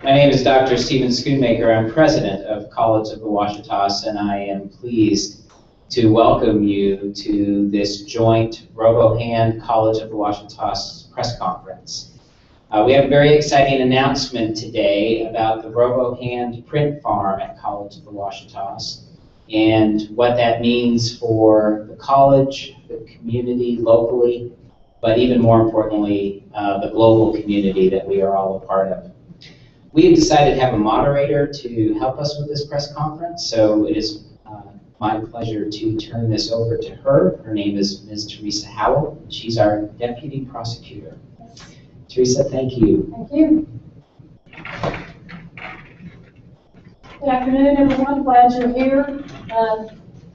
My name is Dr. Stephen Schoonmaker. I'm president of College of the Ouachitas, and I am pleased to welcome you to this joint Robohand College of the Ouachitas press conference. We have a very exciting announcement today about the Robohand print farm at College of the Ouachitas and what that means for the college, the community locally, but even more importantly, the global community that we are all a part of. We have decided to have a moderator to help us with this press conference, so it is my pleasure to turn this over to her. Her name is Ms. Teresa Howell. She's our deputy prosecutor. Teresa, thank you. Thank you. Good afternoon, everyone. Glad you're here.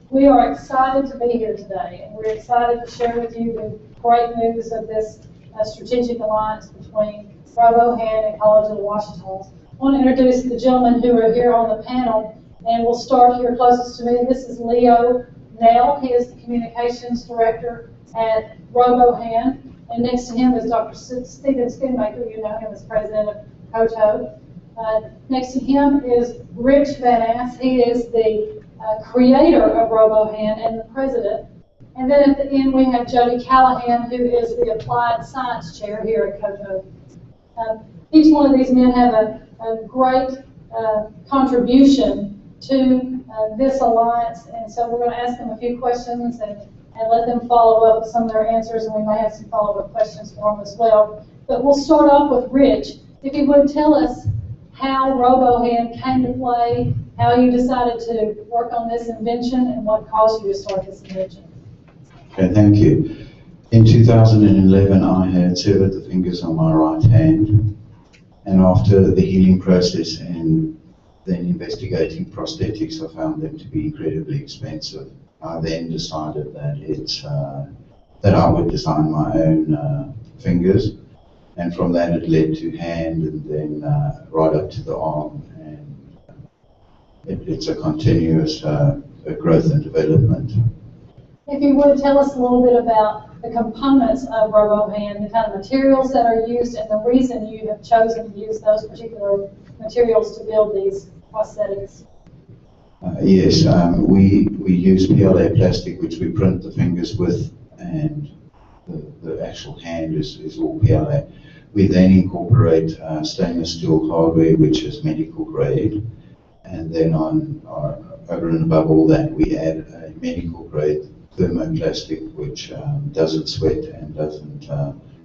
We are excited to be here today, and we're excited to share with you the great news of this strategic alliance between Robohand and College of the Ouachitas. I want to introduce the gentlemen who are here on the panel, and we'll start here closest to me. This is Leo Nell. He is the communications director at Robohand, and next to him is Dr. Stephen Schoonmaker. You know him as president of COTO. Next to him is Rich Van Ass. He is the creator of Robohand and the president. And then at the end we have Jody Callahan, who is the applied science chair here at COTO. Each one of these men have a great contribution to this alliance, and so we're going to ask them a few questions and let them follow up with some of their answers, and we may have some follow-up questions for them as well. But we'll start off with Rich. If you would tell us how Robohand came to play, how you decided to work on this invention, and what caused you to start this invention. Okay, thank you. In 2011, I had severed the fingers on my right hand, and after the healing process and then investigating prosthetics, I found them to be incredibly expensive. I then decided that that I would design my own fingers, and from that it led to hand, and then right up to the arm, and it's a continuous growth and development. If you would tell us a little bit about the components of Robohand, the kind of materials that are used, and the reason you have chosen to use those particular materials to build these prosthetics. Yes, we use PLA plastic, which we print the fingers with, and the actual hand is all PLA. We then incorporate stainless steel hardware, which is medical grade, and then over and above all that, we add a medical grade thermoplastic, which doesn't sweat and doesn't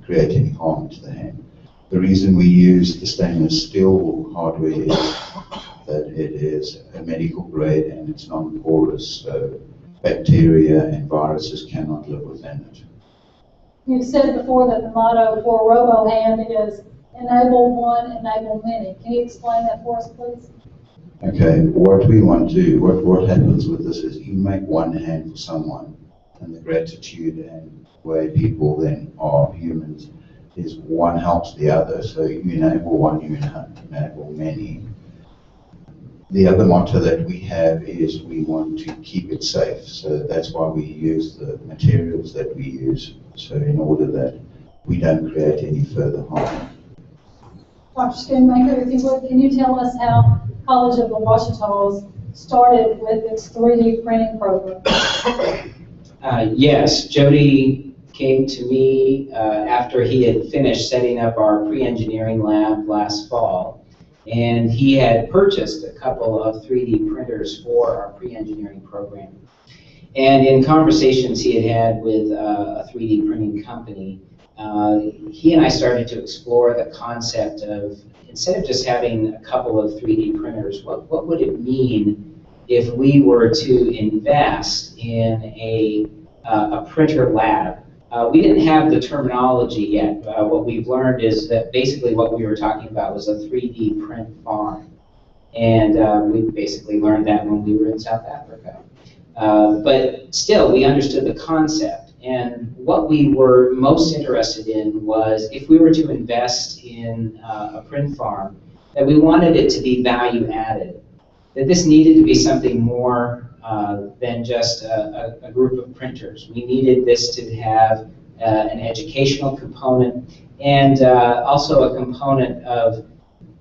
create any harm to the hand. The reason we use the stainless steel hardware is that it is a medical grade and it's non-porous, so bacteria and viruses cannot live within it. You've said before that the motto for Robohand is enable one, enable many. Can you explain that for us, please? Okay, what we want to do, what happens with this is you make one hand for someone, and the gratitude and the way people then are humans is one helps the other. So you enable one, you enable many. The other motto that we have is we want to keep it safe. So that's why we use the materials that we use, so in order that we don't create any further harm. Dr. Schoonmaker, if you would, can you tell us how College of the Ouachitas started with its 3D printing program? Yes, Jody came to me after he had finished setting up our pre-engineering lab last fall, and he had purchased a couple of 3D printers for our pre-engineering program. And in conversations he had with a 3D printing company, he and I started to explore the concept of, instead of just having a couple of 3D printers, what would it mean if we were to invest in a printer lab? We didn't have the terminology yet. What we've learned is that basically what we were talking about was a 3D print farm. And we basically learned that when we were in South Africa. But still, we understood the concept. And what we were most interested in was, if we were to invest in a print farm, that we wanted it to be value added. That this needed to be something more than just a group of printers. We needed this to have an educational component and also a component of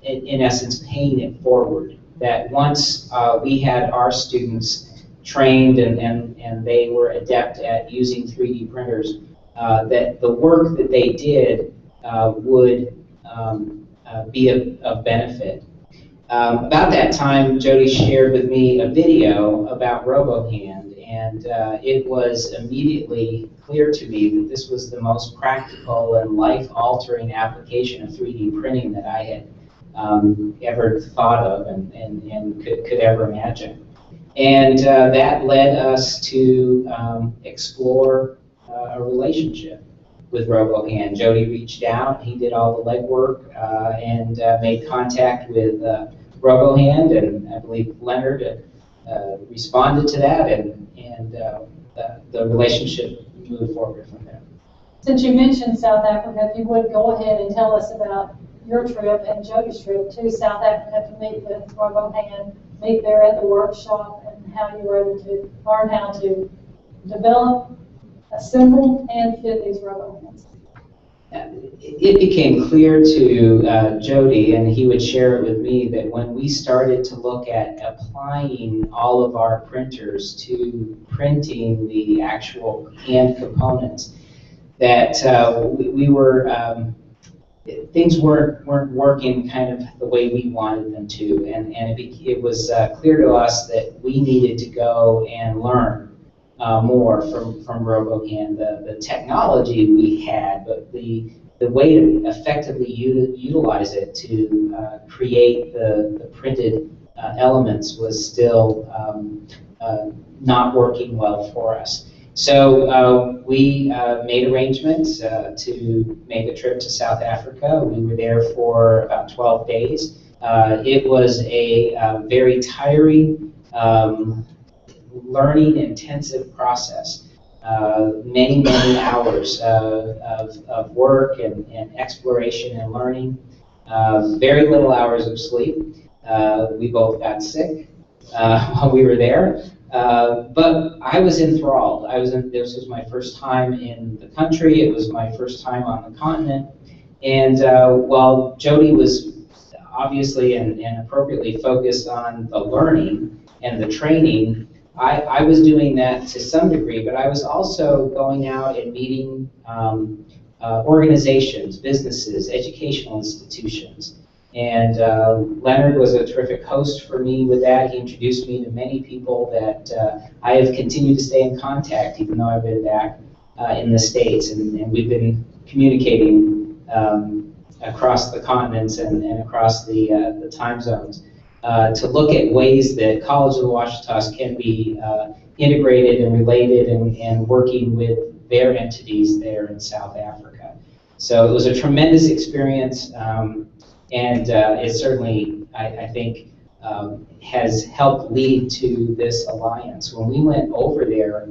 in essence, paying it forward. That once we had our students trained and they were adept at using 3D printers, that the work that they did would be of benefit. About that time, Jody shared with me a video about Robohand, and it was immediately clear to me that this was the most practical and life-altering application of 3D printing that I had ever thought of and could ever imagine. And that led us to explore a relationship with Robohand. Jody reached out, he did all the legwork, and made contact with Robohand, and I believe Leonard responded to that, and the relationship moved forward from there. Since you mentioned South Africa, if you would go ahead and tell us about your trip and Jody's trip to South Africa to meet with Robohand, meet there at the workshop, and how you were able to learn how to develop, assemble, and fit these Robohands. It became clear to Jody, and he would share it with me, that when we started to look at applying all of our printers to printing the actual hand components, that we were things weren't working kind of the way we wanted them to, and it was clear to us that we needed to go and learn more from Robohand. The technology we had, but the way to effectively utilize it to create the printed elements was still not working well for us. So we made arrangements to make a trip to South Africa. We were there for about 12 days. It was a very tiring, learning intensive process. Many hours of work and exploration and learning. Very little hours of sleep. We both got sick while we were there. But I was enthralled. This was my first time in the country. It was my first time on the continent. And while Jody was obviously and appropriately focused on the learning and the training, I was doing that to some degree, but I was also going out and meeting organizations, businesses, educational institutions. And Leonard was a terrific host for me with that. He introduced me to many people that I have continued to stay in contact, even though I've been back in the States. And we've been communicating across the continents and across the time zones to look at ways that College of the Ouachitas can be integrated and related and working with their entities there in South Africa. So it was a tremendous experience. And it certainly, I think, has helped lead to this alliance. When we went over there,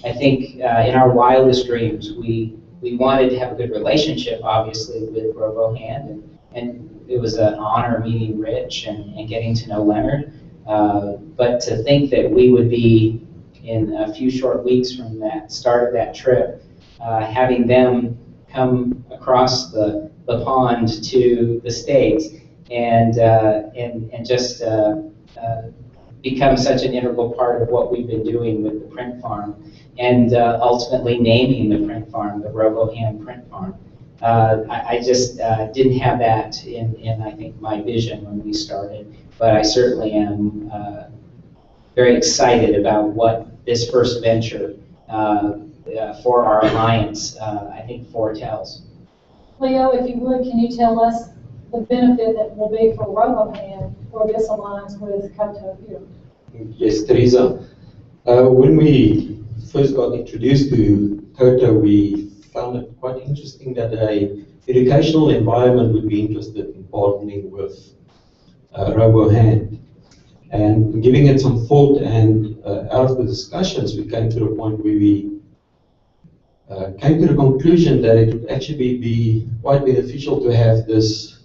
I think in our wildest dreams, we wanted to have a good relationship, obviously, with Robohand, and it was an honor meeting Rich and getting to know Leonard. But to think that we would be, in a few short weeks from that start of that trip, having them come across the pond to the States and just become such an integral part of what we've been doing with the print farm, and ultimately naming the print farm the Robohand Print Farm. I just didn't have that in I think my vision when we started, but I certainly am very excited about what this first venture for our alliance I think foretells. Leo, if you would, can you tell us the benefit that will be for Robohand for this alliance with COTO here? Yes, Teresa. When we first got introduced to COTO, we found it quite interesting that an educational environment would be interested in partnering with Robohand. And giving it some thought, and out of the discussions, we came to the point where we came to the conclusion that it would actually be quite beneficial to have this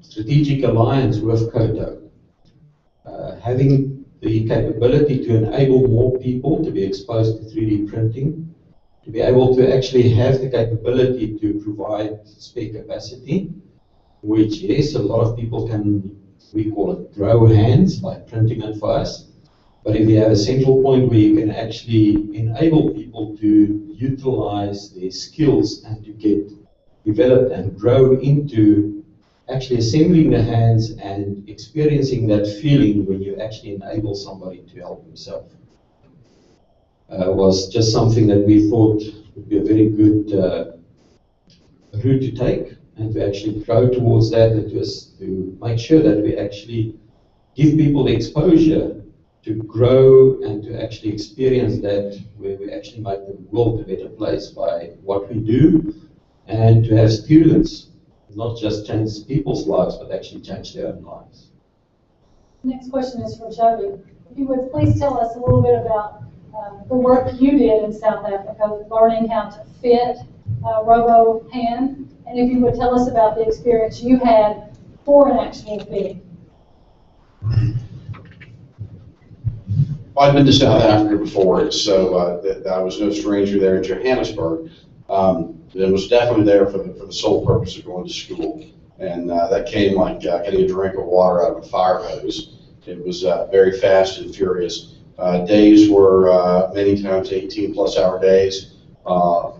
strategic alliance with COTO. Having the capability to enable more people to be exposed to 3D printing, to be able to actually have the capability to provide spare capacity, which yes, a lot of people can, we call it grow hands by printing it for us. But if you have a central point where you can actually enable people to utilize their skills and to get developed and grow into actually assembling the hands and experiencing that feeling when you actually enable somebody to help himself, was just something that we thought would be a very good route to take, and to actually grow towards that, and to make sure that we actually give people the exposure to grow and to actually experience that, where we actually make the world a better place by what we do, and to have students not just change people's lives, but actually change their own lives. Next question is for Jody. If you would please tell us a little bit about the work you did in South Africa, learning how to fit Robohand, and if you would tell us about the experience you had for an actual fitting. Well, I've been to South Africa before, so I was no stranger there in Johannesburg. It was definitely there for the sole purpose of going to school, and that came like getting a drink of water out of a fire hose. It was very fast and furious. Days were many times 18+ hour days,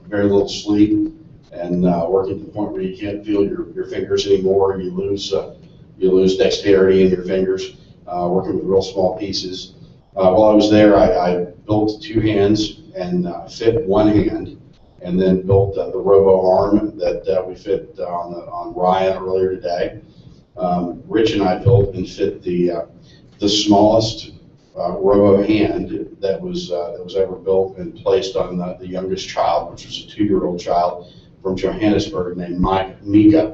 very little sleep, and working to the point where you can't feel your fingers anymore. You lose dexterity in your fingers, working with real small pieces. While I was there, I built 2 hands and fit 1 hand, and then built the robo arm that we fit on Ryan earlier today. Rich and I built and fit the smallest robo hand that was ever built and placed on the youngest child, which was a 2-year-old child from Johannesburg named Mika.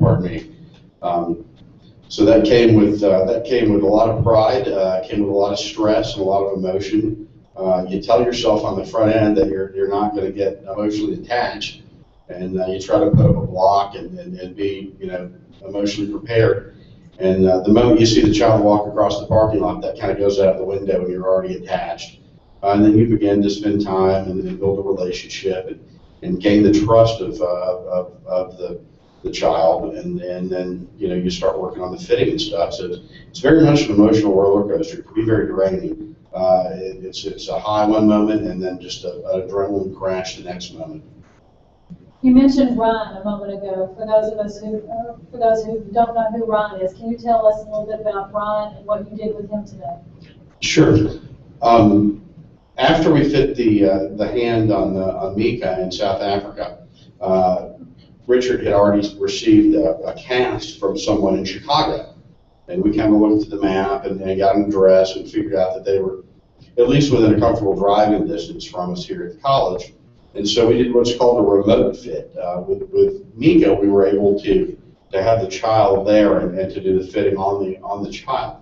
So that came with a lot of pride, came with a lot of stress and a lot of emotion. You tell yourself on the front end that you're not going to get emotionally attached, and you try to put up a block and be emotionally prepared. And the moment you see the child walk across the parking lot, that kind of goes out the window and you're already attached. And then you begin to spend time and build a relationship and gain the trust of the child, and then you start working on the fitting and stuff. So it's very much an emotional roller coaster. It can be very draining. It's a high one moment and then just an adrenaline crash the next moment. You mentioned Ryan a moment ago. For those who don't know who Ryan is, can you tell us a little bit about Ryan and what you did with him today? Sure. After we fit the hand on Mika in South Africa, Richard had already received a cast from someone in Chicago. And we kind of looked at the map and got them dressed and figured out that they were at least within a comfortable driving distance from us here at the college. And so we did what's called a remote fit. With Mika, we were able to have the child there and to do the fitting on the child.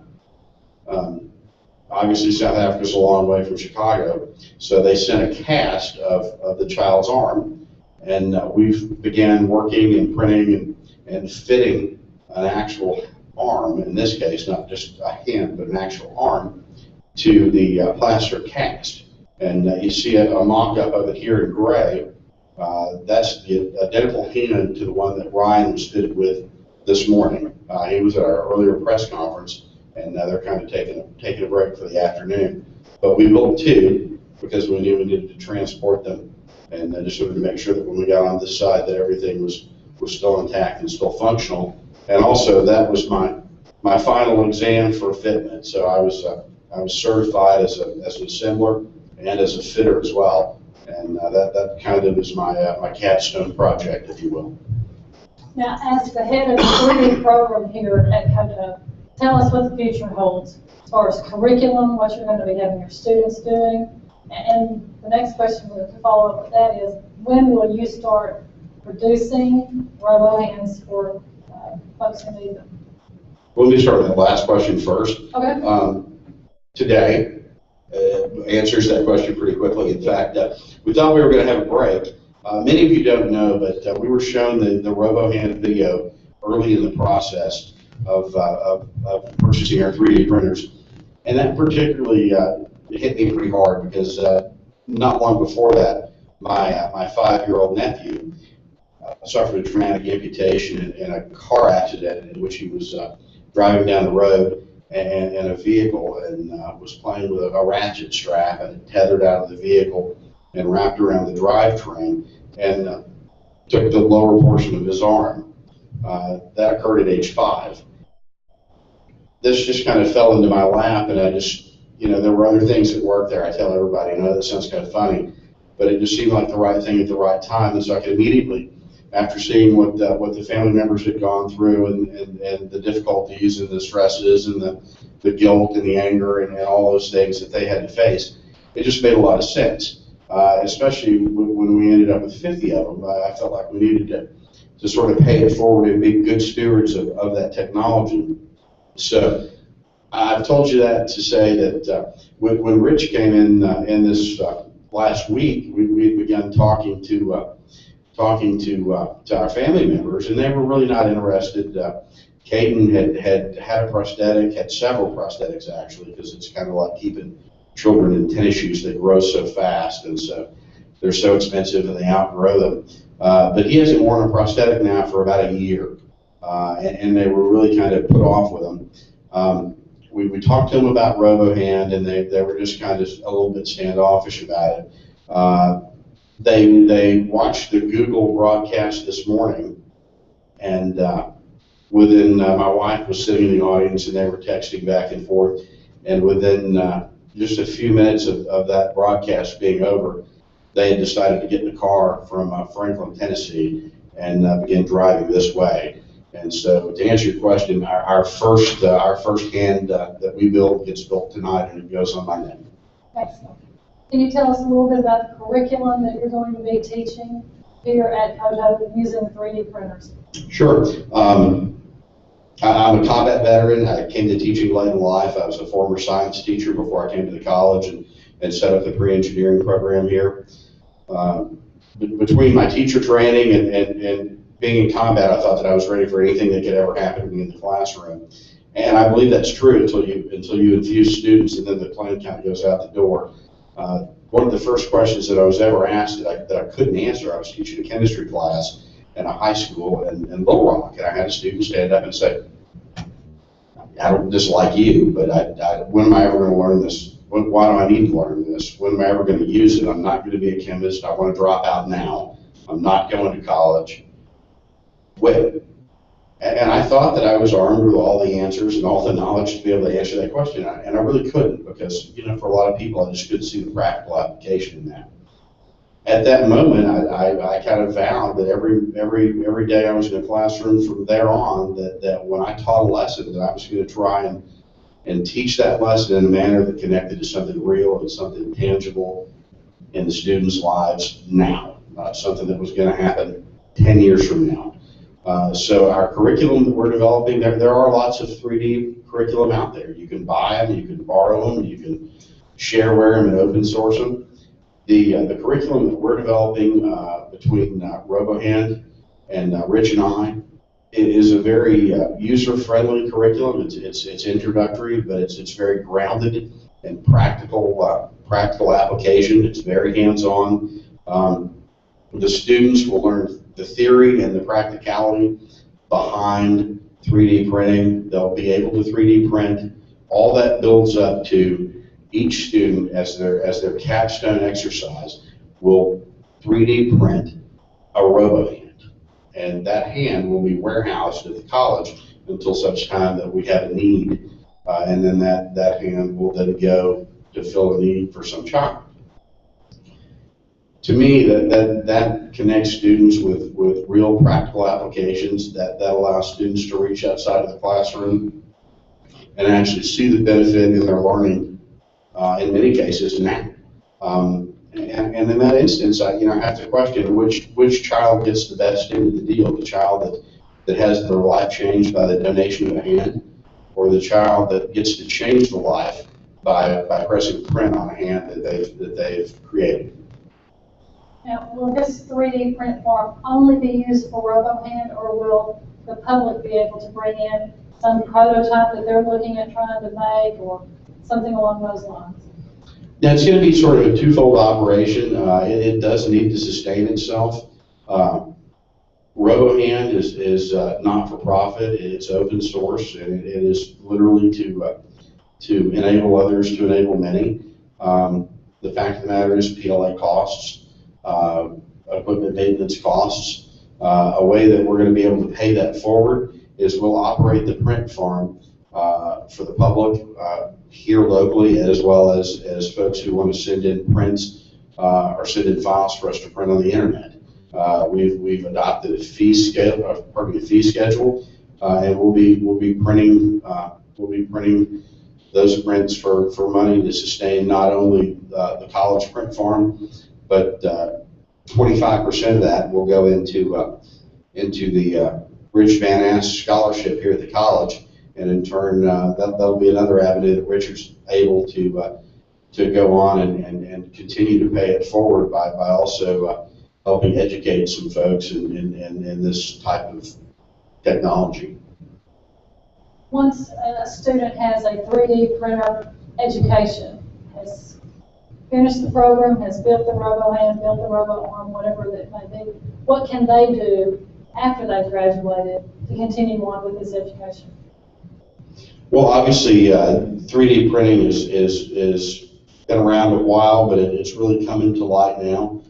Obviously, South Africa's a long way from Chicago, so they sent a cast of the child's arm, and we began working and printing and fitting an actual arm, in this case, not just a hand, but an actual arm, to the plaster cast. And you see a mock-up of it here in gray. That's the identical hand to the one that Ryan was fitted with this morning. He was at our earlier press conference, and they're kind of taking a break for the afternoon. But we built 2 because we knew we needed to transport them, and just wanted to make sure that when we got on this side that everything was still intact and still functional. And also, that was my final exam for fitment. So I was certified as an assembler and as a fitter as well. And that kind of is my capstone project, if you will. Now, as the head of the 3D program here at COTO, tell us what the future holds as far as curriculum, what you're going to be having your students doing. And the next question to follow up with that is, when will you start producing Robohands for folks who need them? Let me start with that last question first. Okay. Today answers that question pretty quickly. In fact, we thought we were going to have a break. Many of you don't know, but we were shown the Robohand video early in the process of purchasing our 3D printers. And that particularly hit me pretty hard because not long before that, my 5-year-old nephew suffered a traumatic amputation in a car accident in which he was driving down the road in a vehicle and was playing with a ratchet strap and tethered out of the vehicle and wrapped around the drivetrain and took the lower portion of his arm. That occurred at age 5. This just kind of fell into my lap, and I just, there were other things that worked there. I tell everybody, I know that sounds kind of funny, but it just seemed like the right thing at the right time. And so I could immediately, after seeing what the family members had gone through and the difficulties and the stresses and the guilt and the anger and all those things that they had to face, it just made a lot of sense. Especially when we ended up with 50 of them, I felt like we needed to sort of pay it forward and be good stewards of that technology. So I've told you that to say that when Rich came in this last week, we began talking to our family members, and they were really not interested. Caden had a prosthetic, had several prosthetics actually, because it's kind of like keeping children in tennis shoes. They grow so fast, and so they're so expensive, and they outgrow them. But he hasn't worn a prosthetic now for about a year, and they were really kind of put off with him. We talked to them about Robohand, and they were just kind of a little bit standoffish about it. They watched the Google broadcast this morning, and my wife was sitting in the audience, and they were texting back and forth, and within just a few minutes of that broadcast being over, they had decided to get in the car from Franklin, Tennessee, and begin driving this way. And so, to answer your question, our first hand that we build gets built tonight, and it goes on my name. Excellent. Can you tell us a little bit about the curriculum that you're going to be teaching here at COTO using 3D printers? Sure. I'm a combat veteran. I came to teaching late in life. I was a former science teacher before I came to the college and set up the pre-engineering program here. Between my teacher training and being in combat, I thought that I was ready for anything that could ever happen to me in the classroom. And I believe that's true until you infuse students, and then the plane kind of goes out the door. One of the first questions that I was ever asked that I couldn't answer, I was teaching a chemistry class in a high school in Little Rock, and I had a student stand up and say, I don't dislike you, but when am I ever going to learn this? Why do I need to learn this? When am I ever going to use it? I'm not going to be a chemist. I want to drop out now. I'm not going to college. Wait. And I thought that I was armed with all the answers and all the knowledge to be able to answer that question, and I really couldn't, because for a lot of people, I just couldn't see the practical application in that. At that moment, I kind of vowed that every day I was in a classroom from there on, that when I taught a lesson, that I was going to try and teach that lesson in a manner that connected to something real and something tangible in the students' lives now, not something that was going to happen 10 years from now. So our curriculum that we're developing, there are lots of 3D curriculum out there. You can buy them, you can borrow them, you can shareware them and open source them. The curriculum that we're developing between Robohand and Rich and I is a very user-friendly curriculum. It's introductory, but it's very grounded in practical application. It's very hands-on. The students will learn the theory and the practicality behind 3D printing. They'll be able to 3D print. All that builds up to each student, as their capstone exercise, will 3D print a Robohand. And that hand will be warehoused at the college until such time that we have a need. And then that hand will then go to fill a need for some child. To me, that connects students with real practical applications, that allows students to reach outside of the classroom and actually see the benefit in their learning, in many cases now. And in that instance, I have to question which child gets the best end of the deal: the child that has their life changed by the donation of a hand, or the child that gets to change the life by pressing print on a hand that they've created. Now, will this 3D print form only be used for Robohand, or will the public be able to bring in some prototype that they're looking at trying to make, or something along those lines? Now, it's going to be sort of a twofold operation. It does need to sustain itself. Robohand is not for profit. It's open source, and it is literally to enable others to enable many. The fact of the matter is PLA costs, equipment maintenance costs. A way that we're going to be able to pay that forward is we'll operate the print farm for the public here locally, as well as folks who want to send in prints or send in files for us to print on the internet. We've adopted a fee schedule, and we'll be printing those prints for money to sustain not only the college print farm, but 25% of that will go into the Rich Van Ass scholarship here at the college, and in turn that'll be another avenue that Richard's able to go on and continue to pay it forward by also helping educate some folks in this type of technology. Once a student has a 3D printer education, has finished the program, has built the Robohand, built the Roboarm, whatever that may be, what can they do after they've graduated to continue on with this education? Well, obviously, 3D printing is been around a while, but it's really coming to light now.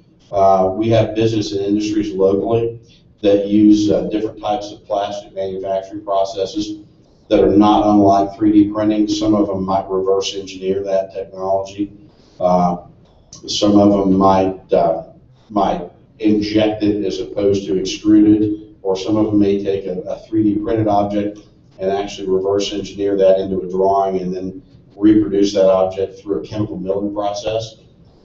We have business and industries locally that use different types of plastic manufacturing processes that are not unlike 3D printing. Some of them might reverse engineer that technology. Some of them might inject it as opposed to extrude it, or some of them may take a 3D printed object and actually reverse engineer that into a drawing and then reproduce that object through a chemical milling process.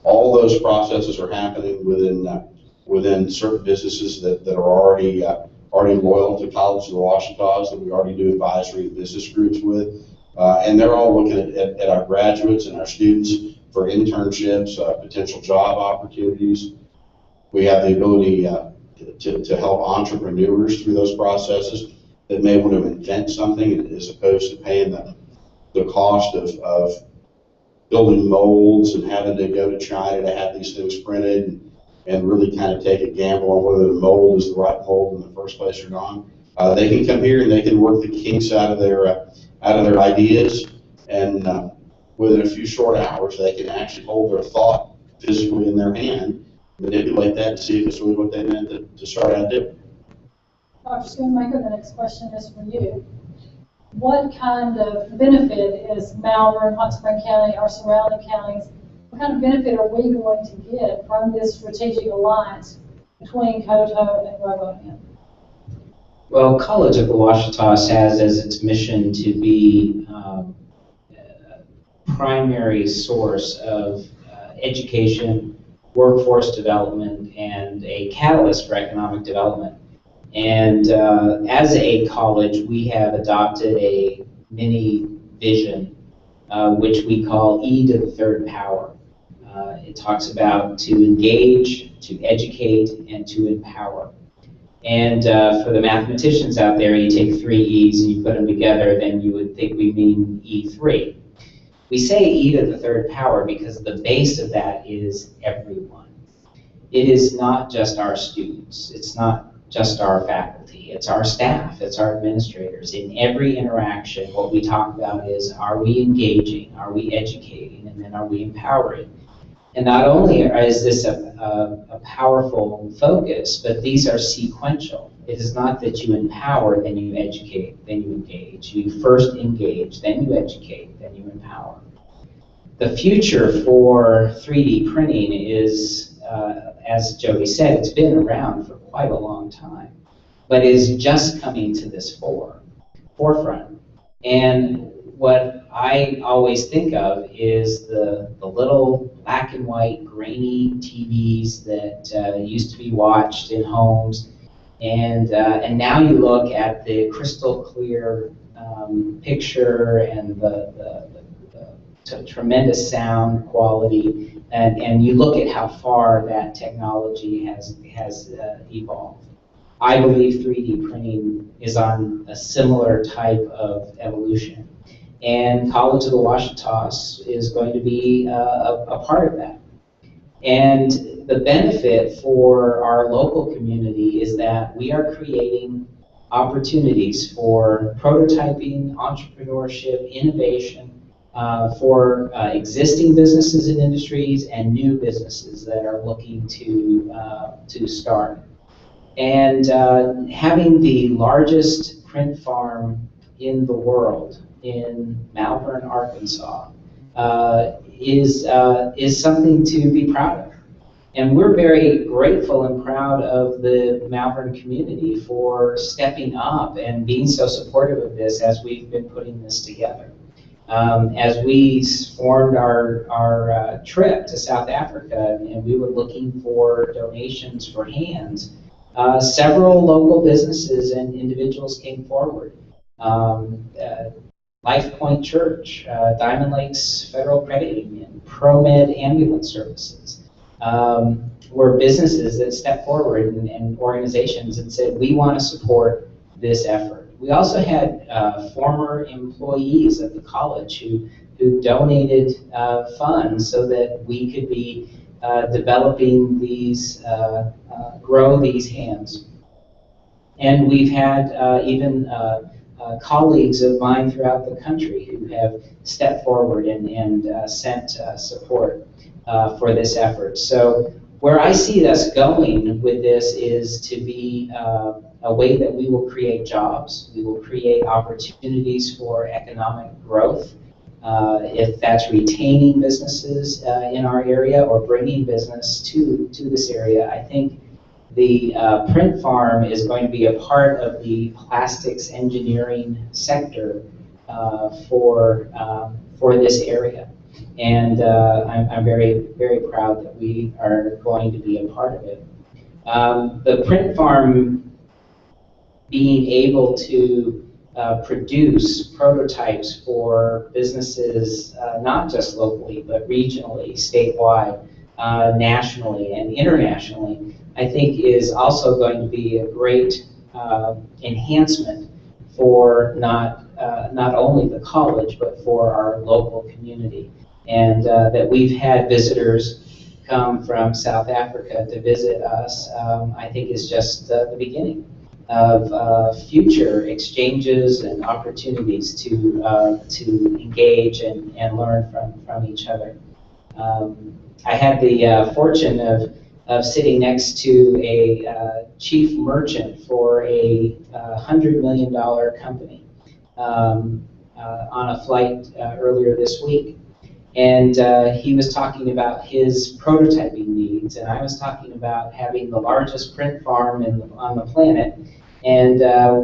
All those processes are happening within certain businesses that are already loyal to College of the Ouachitas, that we already do advisory business groups with. And they're all looking at our graduates and our students for internships, potential job opportunities. We have the ability to help entrepreneurs through those processes that may want to invent something as opposed to paying the cost of building molds and having to go to China to have these things printed and really kind of take a gamble on whether the mold is the right mold in the first place or not. They can come here and they can work the kinks out of their ideas, and within a few short hours they can actually hold their thought physically in their hand, manipulate that, and see if it's really what they meant to start out doing. Dr. Schoonmaker, the next question is for you. What kind of benefit is Malvern, Hot Spring County, our surrounding counties, what kind of benefit are we going to get from this strategic alliance between COTO and Robohand? Well, College of the Ouachitas has as its mission to be a primary source of education, workforce development, and a catalyst for economic development. And as a college, we have adopted a mini vision, which we call E to the third power. It talks about to engage, to educate, and to empower. And for the mathematicians out there, you take 3 E's and you put them together, then you would think we mean E3. We say E to the third power because the base of that is everyone. It is not just our students. It's not just our faculty. It's our staff. It's our administrators. In every interaction, what we talk about is, are we engaging? Are we educating? And then are we empowering? And not only is this a powerful focus, but these are sequential. It is not that you empower, then you educate, then you engage. You first engage, then you educate, then you empower. The future for 3D printing is, as Jody said, it's been around for quite a long time, but is just coming to this forefront. And what I always think of is the little black and white grainy TVs that used to be watched in homes, and now you look at the crystal clear picture and the tremendous sound quality, and you look at how far that technology has evolved. I believe 3D printing is on a similar type of evolution. And College of the Ouachitas is going to be a part of that. And the benefit for our local community is that we are creating opportunities for prototyping, entrepreneurship, innovation, for existing businesses and industries and new businesses that are looking to start. And having the largest print farm in the world in Malvern, Arkansas, is something to be proud of. And we're very grateful and proud of the Malvern community for stepping up and being so supportive of this as we've been putting this together. As we formed our trip to South Africa and we were looking for donations for hands, several local businesses and individuals came forward. Life Point Church, Diamond Lakes Federal Credit Union, ProMed Ambulance Services, were businesses that stepped forward and organizations and said, we want to support this effort. We also had former employees of the college who donated funds so that we could be developing these, grow these hands. And we've had even colleagues of mine throughout the country who have stepped forward and sent support for this effort. So where I see us going with this is to be a way that we will create jobs, we will create opportunities for economic growth, if that's retaining businesses in our area or bringing business to this area. I think the print farm is going to be a part of the plastics engineering sector for this area. And I'm very, very proud that we are going to be a part of it. The print farm being able to produce prototypes for businesses, not just locally, but regionally, statewide, nationally, and internationally, I think is also going to be a great enhancement for not only the college, but for our local community. And that we've had visitors come from South Africa to visit us, I think is just the beginning of future exchanges and opportunities to engage and learn from each other. I had the fortune of sitting next to a chief merchant for a $100 million company on a flight earlier this week. And he was talking about his prototyping needs, and I was talking about having the largest print farm on the planet, and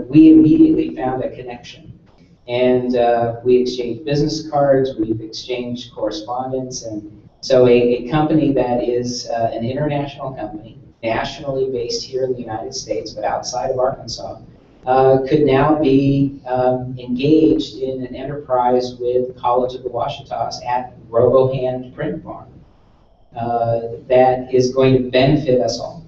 we immediately found a connection. And we exchanged business cards, we've exchanged correspondence, and so a company that is an international company, nationally based here in the United States, but outside of Arkansas, could now be engaged in an enterprise with the College of the Ouachitas at Robohand Print Farm that is going to benefit us all.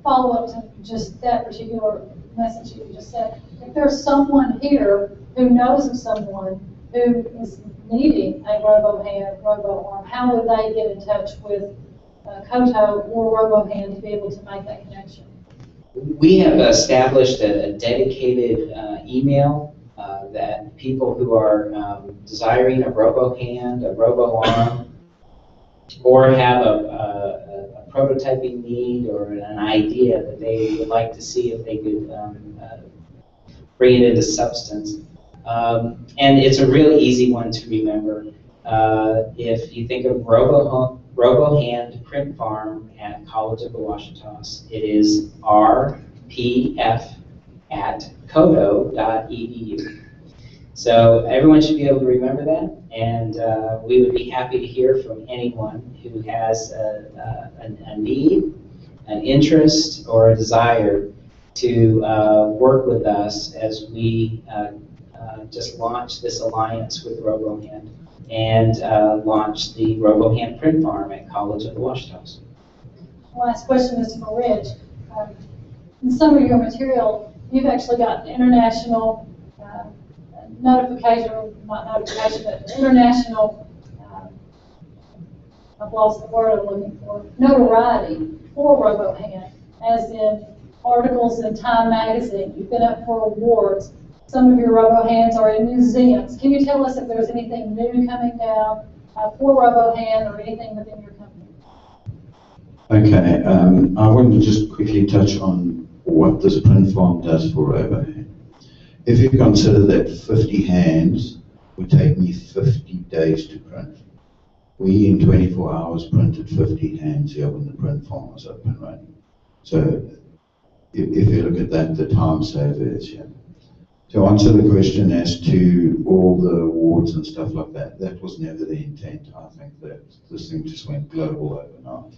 Follow up to just that particular message you just said. If there's someone here who knows of someone who is needing a Robohand, Roboarm, how would they get in touch with COTO or Robohand to be able to make that connection? We have established a dedicated email that people who are desiring a Robohand, a Roboarm, or have a prototyping need or an idea that they would like to see if they could bring it into substance. And it's a really easy one to remember. If you think of Robohand Print Farm at College of the Ouachitas, it is rpf@coto.edu. So everyone should be able to remember that, and we would be happy to hear from anyone who has a need, an interest, or a desire to work with us as we just launched this alliance with Robohand and launched the Robohand Print Farm at College of the Ouachitas. Last question is for Rich. In some of your material, you've actually got international notification, not notification, but international I've lost the word I'm looking for, notoriety for Robohand, as in articles in Time magazine. You've been up for awards. Some of your Robohands are in museums. Can you tell us if there's anything new coming down for Robohand or anything within your company? Okay, I want to just quickly touch on what this print farm does for Robohand. If you consider that 50 hands would take me 50 days to print, we in 24 hours printed 50 hands here when the print farm was up and running. So if you look at that, the time saver is here. To answer the question as to all the awards and stuff like that, that was never the intent. I think that this thing just went global overnight.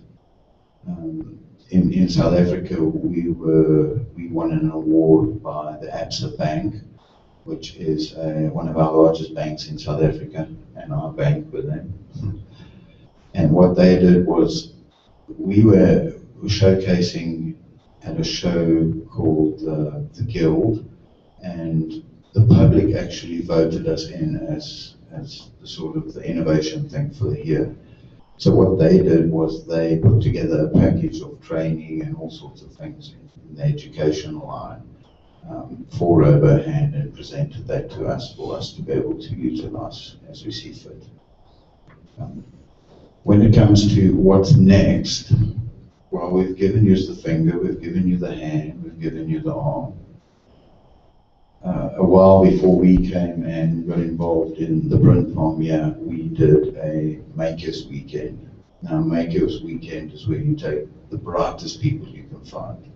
In South Africa, we won an award by the Absa Bank, which is one of our largest banks in South Africa, and I bank with them. And what they did was, we were showcasing at a show called the Guild, and the public actually voted us in as the sort of the innovation thing for the year. So what they did was they put together a package of training and all sorts of things in the educational line for Robohand, and presented that to us for us to be able to utilize as we see fit. When it comes to what's next, well, we've given you the finger, we've given you the hand, we've given you the arm. A while before we came and got involved in the print farm, yeah, we did a Makers Weekend. Now, Makers Weekend is where you take the brightest people you can find,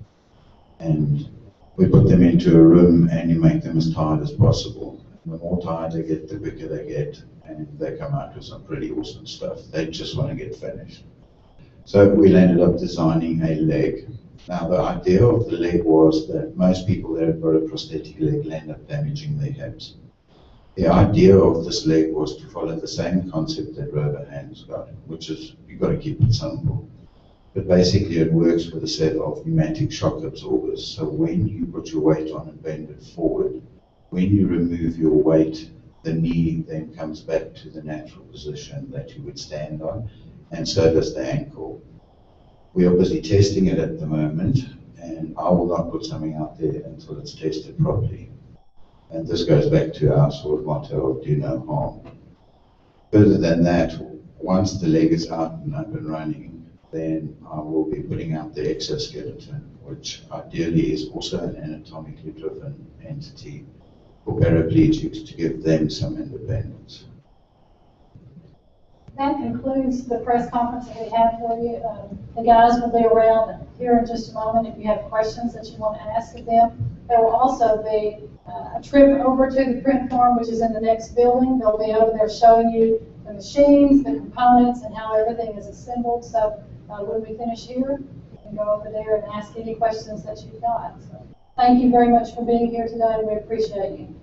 and we put them into a room and you make them as tired as possible. The more tired they get, the quicker they get, and they come out with some pretty awesome stuff. They just want to get finished. So we ended up designing a leg. Now, the idea of the leg was that most people that have got a prosthetic leg end up damaging their hips. The idea of this leg was to follow the same concept that Robohand's got, which is you've got to keep it simple. But basically it works with a set of pneumatic shock absorbers. So when you put your weight on and bend it forward, when you remove your weight, the knee then comes back to the natural position that you would stand on, and so does the ankle. We are busy testing it at the moment, and I will not put something out there until it's tested properly. And this goes back to our sort of motto of do no harm. Further than that, once the leg is out and up and running, then I will be putting out the exoskeleton, which ideally is also an anatomically driven entity for paraplegics to give them some independence. That concludes the press conference that we have for you. The guys will be around here in just a moment if you have questions that you want to ask of them. There will also be a trip over to the print farm, which is in the next building. They'll be over there showing you the machines, the components, and how everything is assembled. So when we finish here, you can go over there and ask any questions that you've got. So thank you very much for being here today. We appreciate you.